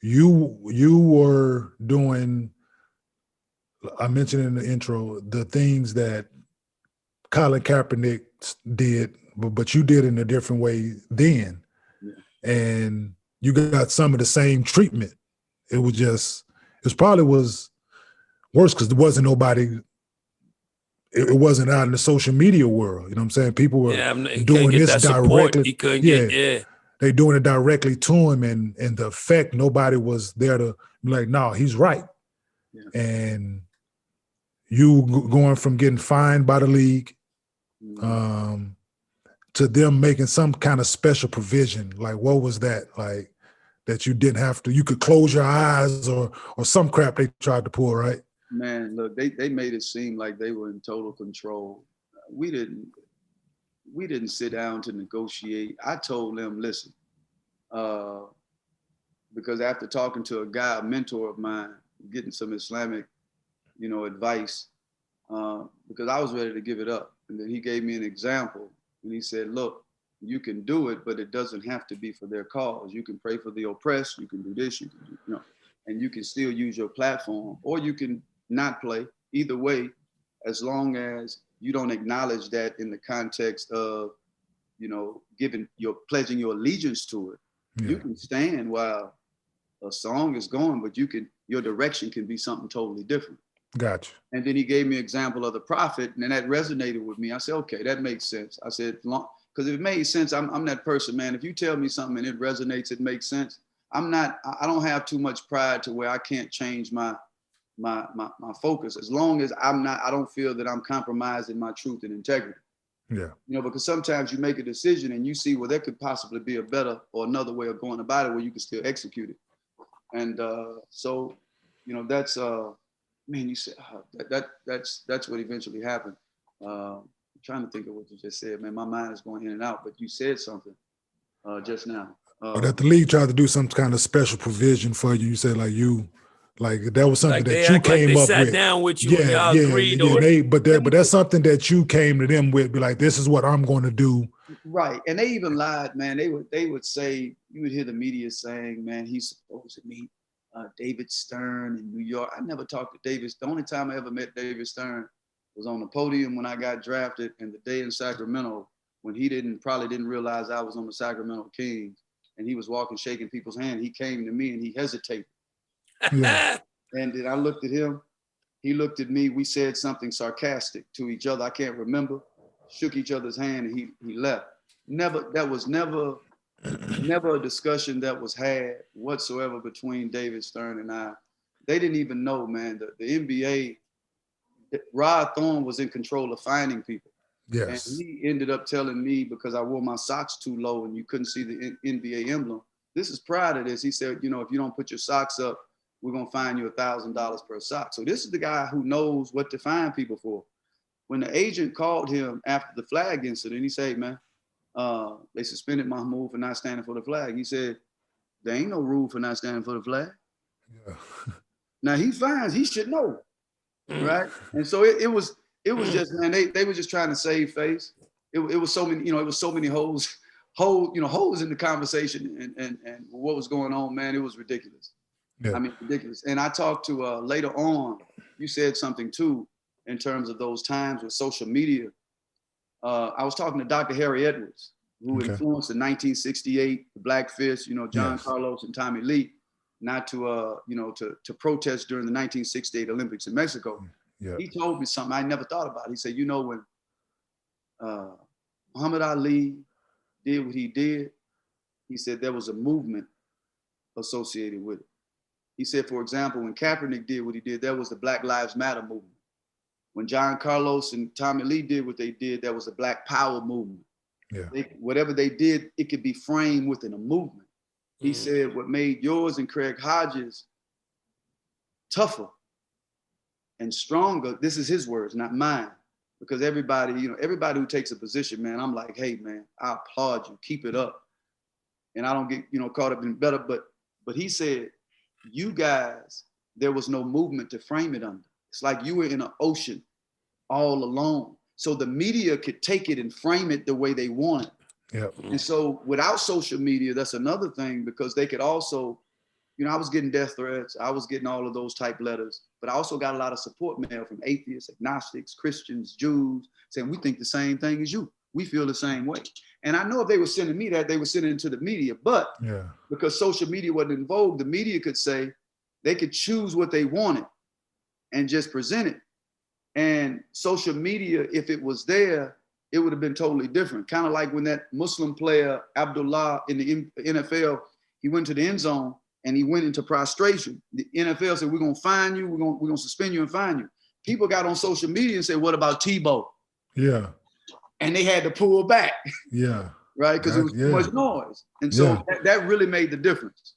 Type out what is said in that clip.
you were doing, I mentioned in the intro, the things that Colin Kaepernick did, but you did it in a different way then. Yeah. And you got some of the same treatment. It probably was worse because there wasn't nobody, it wasn't out in the social media world. You know what I'm saying? People were doing this directly. They doing it directly to him, and the effect, nobody was there to be like, no, he's right. Yeah. And you going from getting fined by the league to them making some kind of special provision. Like, what was that? Like, that you didn't have to, you could close your eyes or some crap they tried to pull, right? Man, look, they made it seem like they were in total control. We didn't sit down to negotiate. I told them, listen, because after talking to a guy, a mentor of mine, getting some Islamic, advice, because I was ready to give it up. And then he gave me an example and he said, look, you can do it, but it doesn't have to be for their cause. You can pray for the oppressed, you can do this, you can do, and you can still use your platform, or you can not play. Either way, as long as you don't acknowledge that in the context of, pledging your allegiance to it. Yeah. You can stand while a song is going, but your direction can be something totally different. Gotcha. And then he gave me an example of the prophet, and that resonated with me. I said, okay, that makes sense. I said, because if it made sense, I'm that person, man. If you tell me something and it resonates, it makes sense. I don't have too much pride to where I can't change my focus, as long as I don't feel that I'm compromising my truth and integrity. Yeah. Because sometimes you make a decision and you see, well, there could possibly be a better or another way of going about it where you can still execute it. And so, that's, you said that's what eventually happened. I'm trying to think of what you just said, man. My mind is going in and out, but you said something just now. That the league tried to do some kind of special provision for you. You said like that was something that you came up with. Sat down with you and y'all agreed. But that's something that you came to them with. Be like, this is what I'm going to do. Right, and they even lied, man. They would say, you would hear the media saying, man, he's supposed to meet David Stern in New York. I never talked to David. The only time I ever met David Stern was on the podium when I got drafted, and the day in Sacramento when he probably didn't realize I was on the Sacramento Kings, and he was walking, shaking people's hand. He came to me and he hesitated. Yeah. And then I looked at him, he looked at me, we said something sarcastic to each other, I can't remember, shook each other's hand, and he left. That was never a discussion that was had whatsoever between David Stern and I. They didn't even know, man, the NBA, Rod Thorne was in control of finding people. Yes. And he ended up telling me, because I wore my socks too low and you couldn't see the NBA emblem, this is prior to this. He said, if you don't put your socks up, we're going to fine you $1,000 per sock. So this is the guy who knows what to fine people for. When the agent called him after the flag incident, he said, man, they suspended Mahmoud for not standing for the flag. He said, there ain't no rule for not standing for the flag. Yeah. Now he fines, he should know, right? And so it was just, man, they were just trying to save face. It was so many, it was so many holes in the conversation and what was going on, man. It was ridiculous. Yeah. I mean, ridiculous. And I talked to later on, you said something too, in terms of those times with social media. I was talking to Dr. Harry Edwards, who influenced in 1968, the Black Fist, John Carlos and Tommy Lee, not to protest during the 1968 Olympics in Mexico. Yeah. He told me something I never thought about. He said, when Muhammad Ali did what he did, he said there was a movement associated with it. He said, for example, when Kaepernick did what he did, there was the Black Lives Matter movement. When John Carlos and Tommy Lee did what they did, there was a Black Power movement. Yeah. Whatever they did, it could be framed within a movement. He said what made yours and Craig Hodges tougher and stronger, this is his words, not mine, because everybody who takes a position, man, I'm like, hey, man, I applaud you, keep it up. And I don't get, caught up in better, but he said, you guys, there was no movement to frame it under. It's like you were in an ocean all alone. So the media could take it and frame it the way they wanted. Yep. And so without social media, that's another thing, because they could also you know, I was getting death threats. I was getting all of those type letters, but I also got a lot of support mail from atheists, agnostics, Christians, Jews, saying, we think the same thing as you. We feel the same way. And I know if they were sending me that, they were sending it to the media, but because social media wasn't in vogue, the media could say, they could choose what they wanted and just present it. And social media, if it was there, it would have been totally different. Kind of like when that Muslim player, Abdullah, in the NFL, he went to the end zone and he went into prostration. The NFL said, we're going to fine you. We're going to suspend you and fine you. People got on social media and said, what about Tebow? Yeah. And they had to pull back. Yeah. Right? Because it was too much noise. And so that really made the difference.